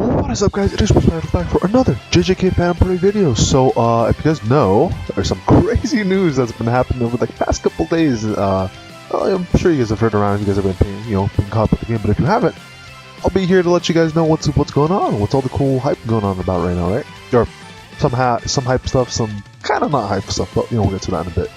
What is up, guys? It is back for another JJKPhantomparade video. So, if you guys know, there's some crazy news that's been happening over the past couple days. I'm sure you guys have heard around. You guys have been paying, being caught up with the game. But if you haven't, I'll be here to let you guys know what's going on, what's all the cool hype going on about right now, right? Or some hype stuff, some kind of not hype stuff, but we'll get to that in a bit.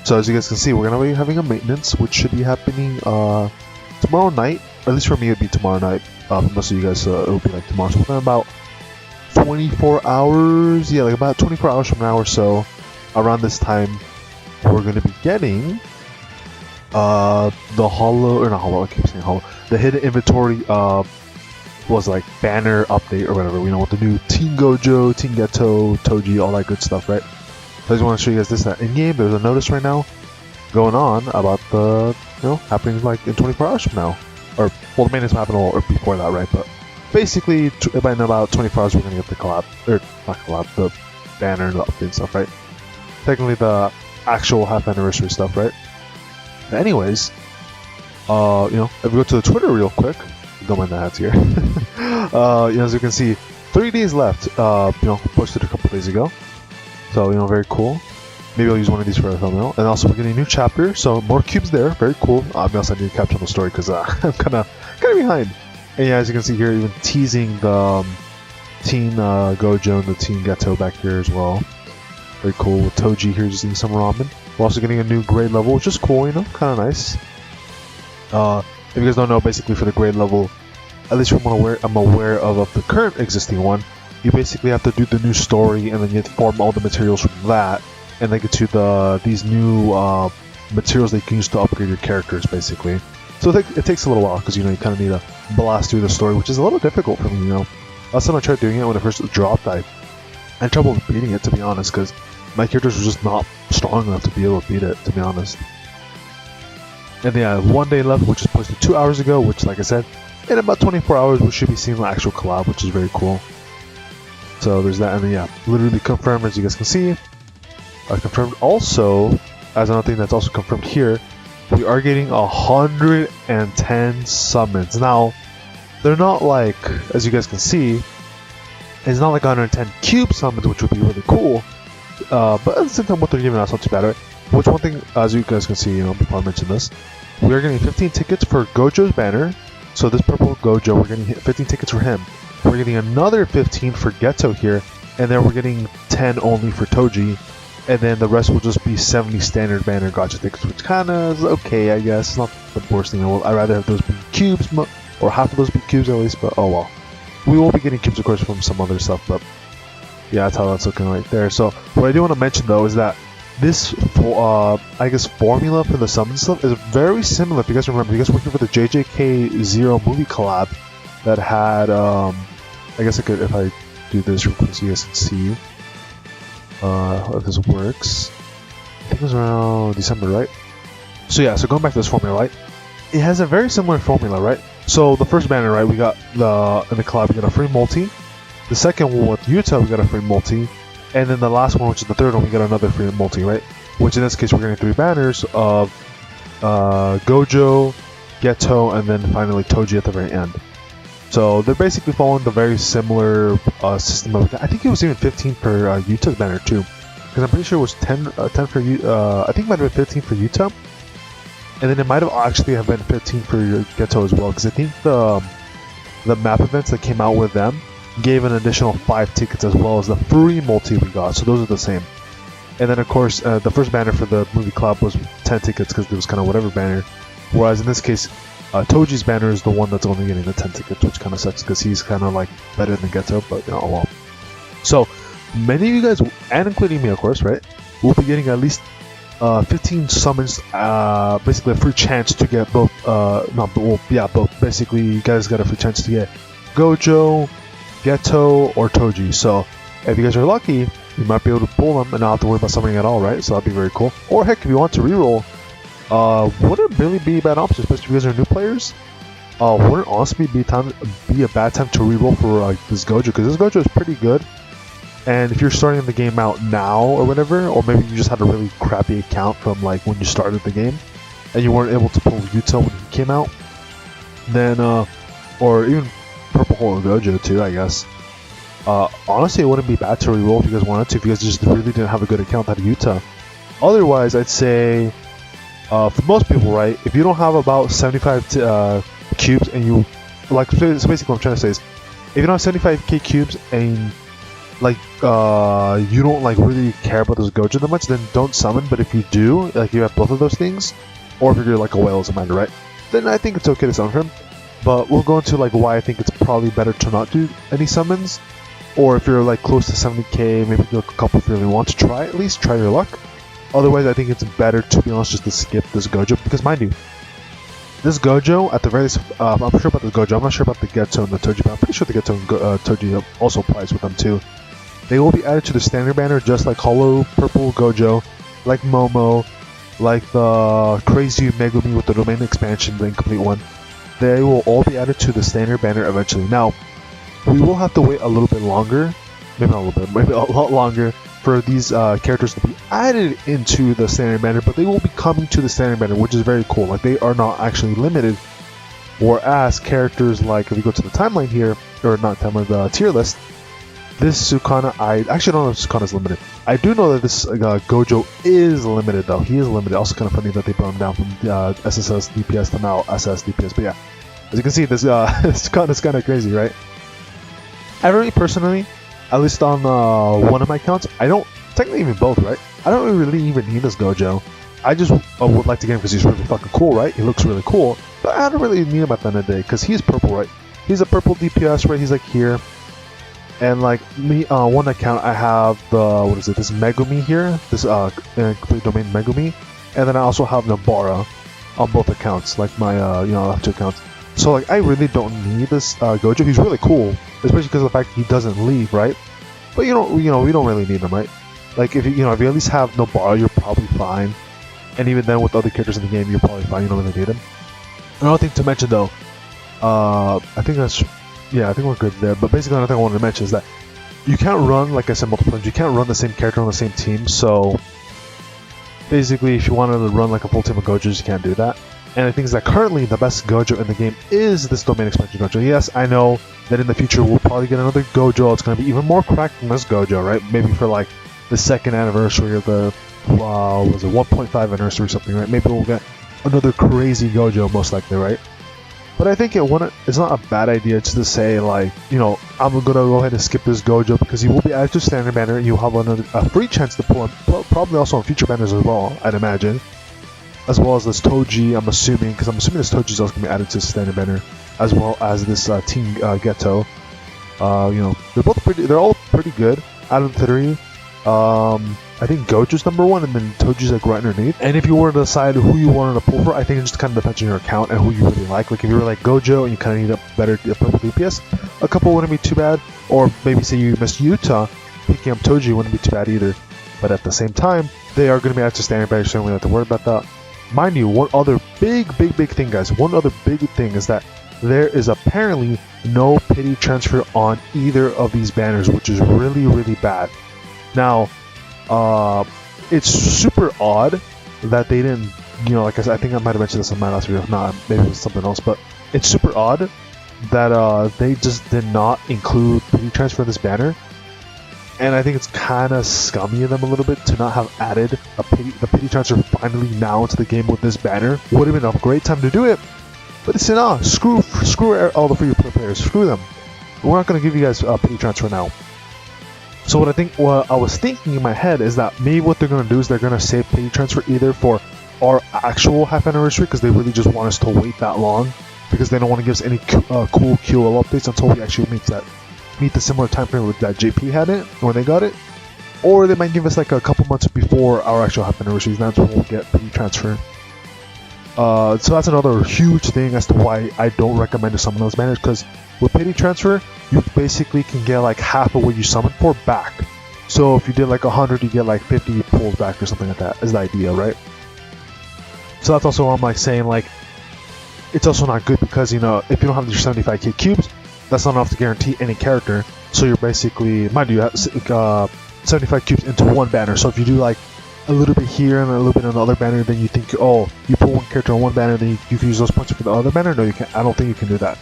So as you guys can see, we're gonna be having a maintenance, which should be happening tomorrow night. Or at least for me, it'd be tomorrow night. For most of you guys, it'll be like tomorrow. So within about 24 hours, yeah, like about 24 hours from now or so, around this time, we're gonna be getting the the hidden inventory was like banner update or whatever. With the new Team Gojo, Team Geto, Toji, all that good stuff, right? So I just want to show you guys this. That in game, there's a notice right now going on about the happening like in 24 hours from now. Or, well, the maintenance will happen or before that, right? But basically, by about 24 hours, we're going to get the collab, or not collab, the banner and the update and stuff, right? Technically, the actual half anniversary stuff, right? But anyways, if we go to the Twitter real quick, don't mind the hats here. As you can see, 3 days left. Posted a couple days ago, so very cool. Maybe I'll use one of these for a thumbnail. And also, we're getting a new chapter, so more cubes there. Very cool. Also, I need to capture the story because I'm kind of behind. And yeah, as you can see here, even teasing the Team Gojo and the Team Geto back here as well. Very cool. With Toji here just eating some ramen. We're also getting a new grade level, which is cool, kind of nice. If you guys don't know, basically for the grade level, at least from what I'm aware of the current existing one, you basically have to do the new story and then you have to form all the materials from that. And they get to these new materials that you can use to upgrade your characters, basically. So it takes a little while because you kind of need to blast through the story, which is a little difficult for me. Last time I tried doing it when it first dropped, I had trouble beating it, to be honest, because my characters were just not strong enough to be able to beat it, to be honest. And yeah, 1 day left, which is posted 2 hours ago, which, like I said, in about 24 hours we should be seeing the actual collab, which is very cool. So there's that, and then yeah, literally confirmed, as you guys can see. Confirmed also, as another thing that's also confirmed here, we are getting 110 summons. Now, they're not like, as you guys can see, it's not like 110 cube summons, which would be really cool. But at the same time, what they're giving us not too bad, right? Which one thing, as you guys can see, before I mention this, we are getting 15 tickets for Gojo's banner. So this purple Gojo, we're getting 15 tickets for him. We're getting another 15 for Geto here, and then we're getting 10 only for Toji. And then the rest will just be 70 standard banner gacha tickets, which kind of is okay, I guess. It's not the worst thing. I'd rather have those be cubes, or half of those be cubes at least, but oh well. We will be getting cubes, of course, from some other stuff, but yeah, that's how that's looking right there. So, what I do want to mention, though, is that this, I guess, formula for the summon stuff is very similar. If you guys remember, you guys working for the JJK0 movie collab that had, I guess if I do this real quick so you guys can see. If this works, I think it was around December, right? So yeah, so going back to this formula, right? It has a very similar formula, right? So the first banner, right? We got in the collab, we got a free multi. The second one with Utah, we got a free multi, and then the last one, which is the third one, we got another free multi, right? Which in this case, we're getting 3 banners of Gojo, Geto, and then finally Toji at the very end. So they're basically following the very similar system of. I think it was even 15 for Utah's banner too, because I'm pretty sure it was 10 for I think it might have been 15 for Utah, and then it might have actually have been 15 for Geto as well, because I think the map events that came out with them gave an additional 5 tickets as well as the free multi we got. So those are the same. And then of course the first banner for the movie club was 10 tickets because it was kind of whatever banner, whereas in this case. Toji's banner is the one that's only getting the 10 tickets, which kind of sucks because he's kind of like better than Geto, but oh well. So, many of you guys, and including me of course, right, will be getting at least 15 summons, basically a free chance to get both, both. Basically, you guys got a free chance to get Gojo, Geto, or Toji. So, if you guys are lucky, you might be able to pull them and not have to worry about summoning at all, right? So that'd be very cool. Or heck, if you want to reroll, wouldn't really be a bad option, especially if you guys are new players. Wouldn't honestly be a bad time to reroll for this Gojo, because this Gojo is pretty good. And if you're starting the game out now or whatever, or maybe you just had a really crappy account from like when you started the game, and you weren't able to pull Utah when he came out, then or even Purple Hole Gojo too, I guess. Honestly, it wouldn't be bad to reroll if you guys wanted to, if you guys just really didn't have a good account out of Utah. Otherwise, I'd say, for most people, right, if you don't have about 75 cubes and you, like, so basically what I'm trying to say is, if you don't have 75k cubes and, like, you don't, like, really care about those Gojo that much, then don't summon. But if you do, like, you have both of those things, or if you're, like, a whale as a miner, right, then I think it's okay to summon him. But we'll go into, like, why I think it's probably better to not do any summons. Or if you're like close to 70k, maybe do a couple if you really want to try, at least try your luck. Otherwise, I think it's better, to be honest, just to skip this Gojo, because mind you, this Gojo, at the very least, I'm sure about the Gojo, I'm not sure about the Geto and the Toji, but I'm pretty sure the Geto and Toji also applies with them too. They will be added to the standard banner, just like Hollow Purple Gojo, like Momo, like the Crazy Megumi with the domain expansion, the incomplete one. They will all be added to the standard banner eventually. Now, we will have to wait a little bit longer, maybe not a little bit, maybe a lot longer, for these characters to be added into the standard banner, but they will be coming to the standard banner, which is very cool. Like, they are not actually limited, whereas characters like, if we go to the timeline here, or not timeline, the tier list, this Sukuna, I actually don't know if Sukuna is limited. I do know that this Gojo is limited, though. He is limited. Also kind of funny that they brought him down from SSS DPS to now SS DPS, but yeah. As you can see, this Sukuna is kind of crazy, right? I really personally, at least on one of my accounts, I don't, technically even both, right? I don't really even need this Gojo. I just would like to get him because he's really fucking cool, right? He looks really cool. But I don't really need him at the end of the day because he's purple, right? He's a purple DPS, right? He's like here. And like me, one account, I have the, what is it, this Megumi here. This complete domain Megumi. And then I also have Nabara on both accounts, like my, I have two accounts. So like, I really don't need this Gojo. He's really cool, especially because of the fact that he doesn't leave, right? But we don't really need him, right? Like if you at least have Nobara, you're probably fine. And even then, with other characters in the game, you're probably fine. You don't really need him. Another thing to mention though, I think we're good there. But basically, another thing I wanted to mention is that you can't run, like I said multiple times, you can't run the same character on the same team. So basically, if you wanted to run like a full team of Gojos, you can't do that. And I think that currently the best Gojo in the game is this domain expansion Gojo. Yes, I know that in the future we'll probably get another Gojo. It's going to be even more cracked than this Gojo, right? Maybe for like the 2nd anniversary of the, was it 1.5 anniversary or something, right? Maybe we'll get another crazy Gojo, most likely, right? But I think it's not a bad idea just to say, like, I'm going to go ahead and skip this Gojo because he will be added to standard banner and you'll have a free chance to pull him, probably also on future banners as well, I'd imagine. As well as this Toji, I'm assuming this Toji is also going to be added to standard banner, as well as this Team Geto. They're all pretty good out of the 3. I think Gojo's number 1, and then Toji's like right underneath. And if you were to decide who you wanted to pull for, I think it just kind of depends on your account and who you really like. Like if you were like Gojo and you kind of need a better purple DPS, a couple wouldn't be too bad. Or maybe say you missed Utah, picking up Toji wouldn't be too bad either. But at the same time, they are going to be added to standard banner, so you don't have to worry about that. Mind you, one other big thing, guys. One other big thing is that there is apparently no pity transfer on either of these banners, which is really bad. Now, it's super odd that they didn't, like I said, I think I might have mentioned this in my last video. If not, maybe it was something else. But it's super odd that they just did not include pity transfer in this banner. And I think it's kind of scummy of them a little bit to not have added the pity transfer finally now into the game with this banner. Would have been a great time to do it, but they said, nah, screw all the free players, screw them. We're not going to give you guys a pity transfer now. So what I was thinking in my head is that maybe what they're going to do is they're going to save pity transfer either for our actual half anniversary, because they really just want us to wait that long, because they don't want to give us any cool QL updates until we actually meet the similar time frame that JP had it when they got it, or they might give us like a couple months before our actual half anniversary. That's when we'll get pity transfer. So that's another huge thing as to why I don't recommend to summon those banners, because with pity transfer you basically can get like half of what you summoned for back. So if you did like 100, you get like 50 pulls back or something like that is the idea, right? So that's also why I'm like saying like it's also not good, because if you don't have your 75k cubes, that's not enough to guarantee any character. So you're basically, mind you, 75 cubes into one banner. So if you do like a little bit here and a little bit on the other banner, then you think, oh, you pull one character on one banner, then you can use those points for the other banner. No, you can't. I don't think you can do that.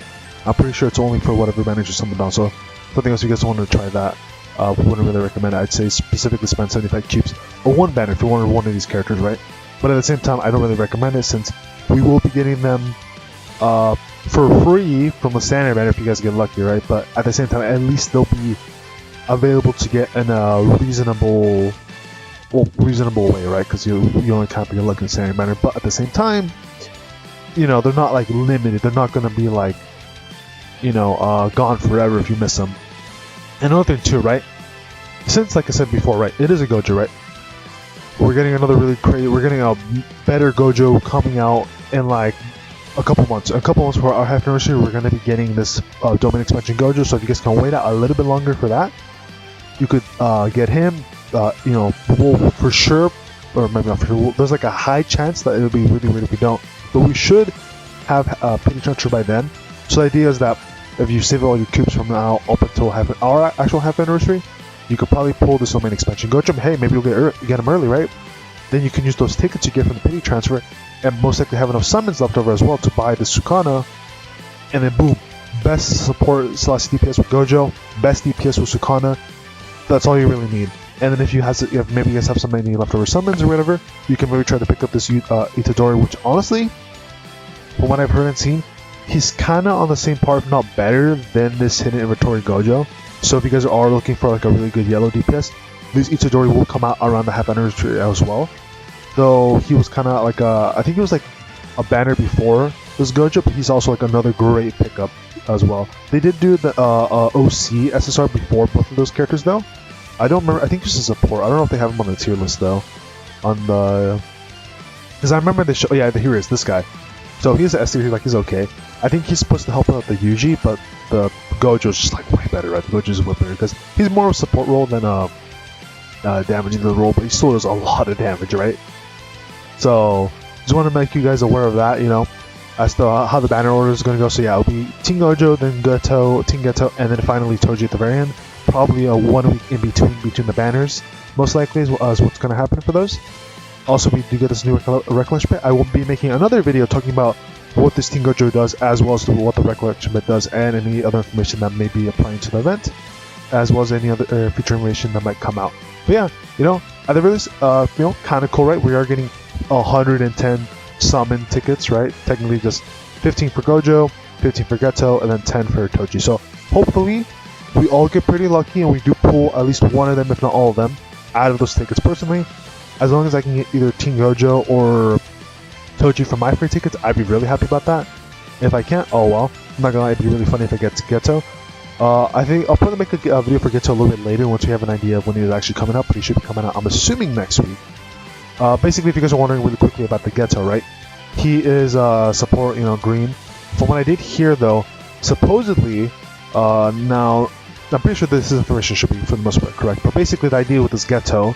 I'm pretty sure it's only for whatever banners you summon down. So something else, if you guys want to try that, wouldn't really recommend it. I'd say specifically spend 75 cubes or one banner if you wanted one of these characters, right? But at the same time, I don't really recommend it since we will be getting them for free from the standard banner if you guys get lucky, right? But at the same time, at least they'll be available to get in a reasonable way, right? Because you only can't be lucky in standard banner. But at the same time, you know, they're not like limited. They're not gonna be like, you know, gone forever if you miss them. And another thing too, right? Since, like I said before, right, it is a Gojo, right? We're getting another really crazy. We're getting a better Gojo coming out in like a couple months. A couple months for our half anniversary, we're gonna be getting this domain expansion Gojo. So if you guys can wait out a little bit longer for that, you could get him. You know, we'll for sure, or maybe not for sure. There's like a high chance that it'll be really weird if we don't. But we should have Pity Transfer by then. So the idea is that if you save all your cubes from now up until our actual half anniversary, you could probably pull this domain expansion Gojo. Hey, maybe you'll get him early, right? Then you can use those tickets you get from the Pity Transfer, and most likely have enough summons left over as well to buy the Sukuna, and then boom, best support / DPS with Gojo, best DPS with Sukuna. That's all you really need. And then if maybe you guys have some many leftover summons or whatever, you can maybe try to pick up this Itadori, which honestly, from what I've heard and seen, he's kind of on the same par, if not better, than this hidden inventory Gojo. So if you guys are looking for like a really good yellow DPS, this Itadori will come out around the half anniversary as well. Though he was kind of like I think he was like a banner before this Gojo, but he's also like another great pickup as well. They did do the OC SSR before both of those characters though. I don't remember. I think this is a support. I don't know if they have him on the tier list though. Because I remember they show. Yeah, here he is. This guy. So he's an S tier. Like he's okay. I think he's supposed to help out the Yuji, but the Gojo is just like way better. Right? The Gojo is way better because he's more of a support role than damaging the role, but he still does a lot of damage, right? So just want to make you guys aware of that. You know, as to how the banner order is going to go. So yeah, it'll be Team Gojo, then Team Geto, and then finally Toji at the very end. Probably a 1 week in between the banners, most likely is what's going to happen for those. Also, we do get this new Recollection Bit. I will be making another video talking about what this Team Gojo does, as well as what the Recollection Bit does, and any other information that may be applying to the event, as well as any other future information that might come out. But yeah, you know, at the very least, you know, kind of cool, right? We are getting 110 summon tickets, right? Technically, just 15 for Gojo, 15 for Geto, and then 10 for Toji. So hopefully, we all get pretty lucky and we do pull at least one of them, if not all of them, out of those tickets. Personally, as long as I can get either Team Gojo or Toji for my free tickets, I'd be really happy about that. If I can't, oh well. I'm not gonna lie, it'd be really funny if I get Geto. I think I'll probably make a video for Geto a little bit later once we have an idea of when he's actually coming up, but he should be coming out, I'm assuming, next week. Basically, if you guys are wondering really quickly about the Geto, right? He is support, you know, green. From what I did hear though, supposedly, now, I'm pretty sure this information should be for the most part correct, but basically the idea with this Geto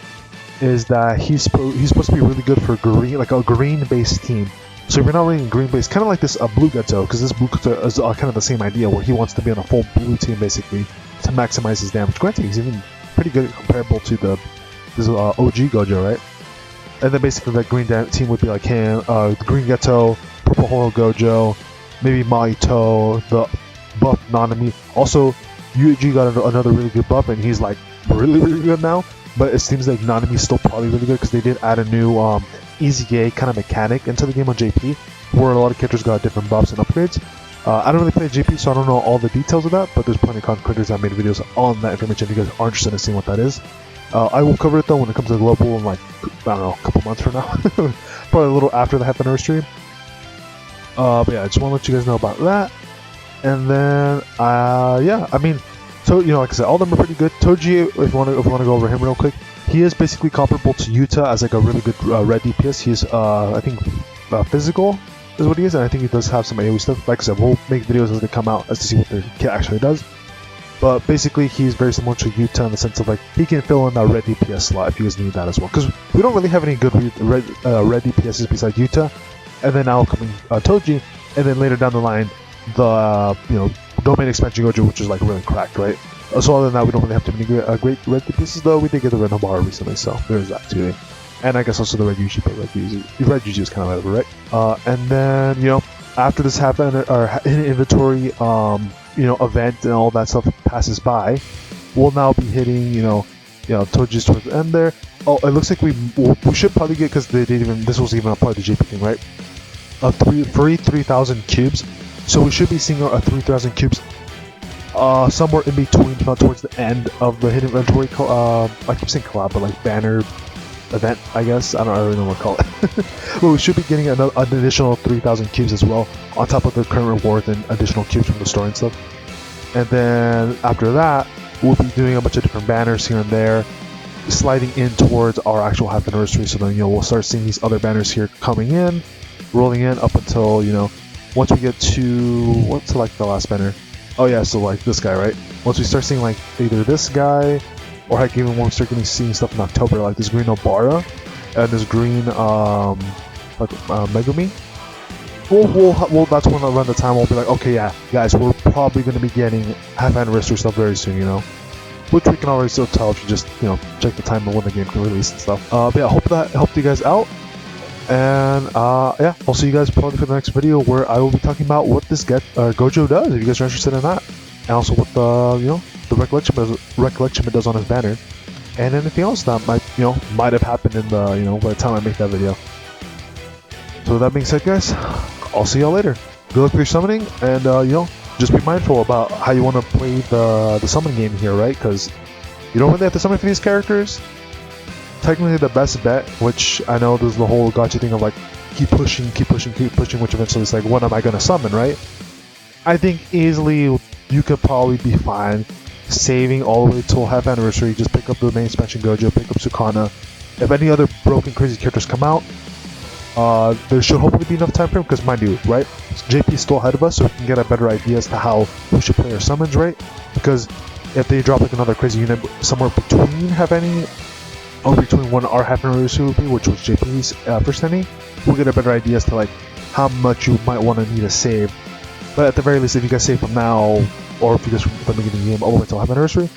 is that he's supposed to be really good for green, like a green-based team. So if you're not running green-based, kind of like this blue Geto, because this blue Geto is kind of the same idea, where he wants to be on a full blue team basically to maximize his damage. Granted, he's even pretty good comparable to this OG Gojo, right? And then basically that green team would be like him, the green Geto, purple Horo Gojo, maybe Maito, the buff Nanami. Also, Yuji got another really good buff, and he's like really good now. But it seems like Nanami's still probably really good because they did add a new easy game kind of mechanic into the game on JP, where a lot of characters got different buffs and upgrades. I don't really play JP, so I don't know all the details of that, but there's plenty of content creators that made videos on that information if you guys are interested in seeing what that is. I will cover it though when it comes to global in like, I don't know, a couple months from now. Probably a little after the half anniversary. But yeah, I just want to let you guys know about that. And then, yeah, I mean, so, you know, like I said, all of them are pretty good. Toji, if you want to go over him real quick, he is basically comparable to Yuta as like a really good red DPS. He's, I think, physical is what he is, and I think he does have some AoE stuff. Like I said, we'll make videos as they come out as to see what the kit actually does. But basically, he's very similar to Yuta in the sense of like he can fill in that red DPS slot if you guys need that as well. Because we don't really have any good red DPSs besides Yuta, and then now coming Toji, and then later down the line, the you know, domain expansion Gojo, which is like really cracked, right? So other than that, we don't really have too many great red DPSs, though. We did get the red Nobara recently, so there's that too. And I guess also the red Yuji, but red Yuji is kind of whatever, right? And then, you know, after this hidden inventory event and all that stuff passes by, we'll now be hitting Toji's towards the end there. Oh, it looks like we should probably get, because they didn't even, this was even a part of the JP thing, right? A free 3,000 cubes. So we should be seeing a 3,000 cubes somewhere in between, towards the end of the hidden inventory. I keep saying collab, but like banner event, I guess. I don't really know what to call it. But we should be getting an additional 3,000 cubes as well, on top of the current rewards and additional cubes from the store and stuff. And then after that, we'll be doing a bunch of different banners here and there, sliding in towards our actual half anniversary. So then we'll start seeing these other banners here coming in, rolling in up until once we get to what's like the last banner. Oh yeah, so like this guy, right? Once we start seeing like either this guy, or like even when we start seeing stuff in October, like this green Obara and this green Megumi. Well, that's when around the time we'll be like, okay, yeah, guys, we're probably going to be getting half anniversary stuff very soon, which we can already still tell if you just check the time of when the game can release and stuff. But yeah, I hope that helped you guys out, and yeah, I'll see you guys probably for the next video, where I will be talking about what this Gojo does, if you guys are interested in that, and also what the recollection it does on his banner, and anything else that might have happened in the by the time I make that video. So with that being said, guys, I'll see y'all later. Good luck with your summoning, and just be mindful about how you want to play the summon game here, right? Because you don't really have to summon for these characters. Technically, the best bet, which I know there's the whole gacha thing of like keep pushing, which eventually is like, when am I gonna summon, right? I think easily you could probably be fine saving all the way till half anniversary. Just pick up the main expansion Gojo, pick up Sukuna. If any other broken crazy characters come out, there should hopefully be enough time frame, because mind you, right, JP is still ahead of us, so we can get a better idea as to how we should play our summons, right? Because if they drop like another crazy unit somewhere between between when our half anniversary will be, which was JP's first ending, we'll get a better idea as to like how much you might want to need to save. But at the very least, if you guys save from now, or if you guys from the beginning of the game all the way till half anniversary,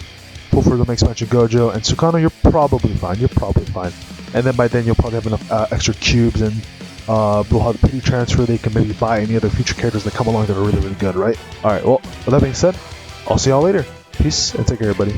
pull for the main expansion Gojo and Sukuna, you're probably fine. And then by then you'll probably have enough extra cubes, and we'll have the pity transfer. They can maybe buy any other future characters that come along that are really, really good, right? Alright, well, with that being said, I'll see y'all later. Peace, and take care, everybody.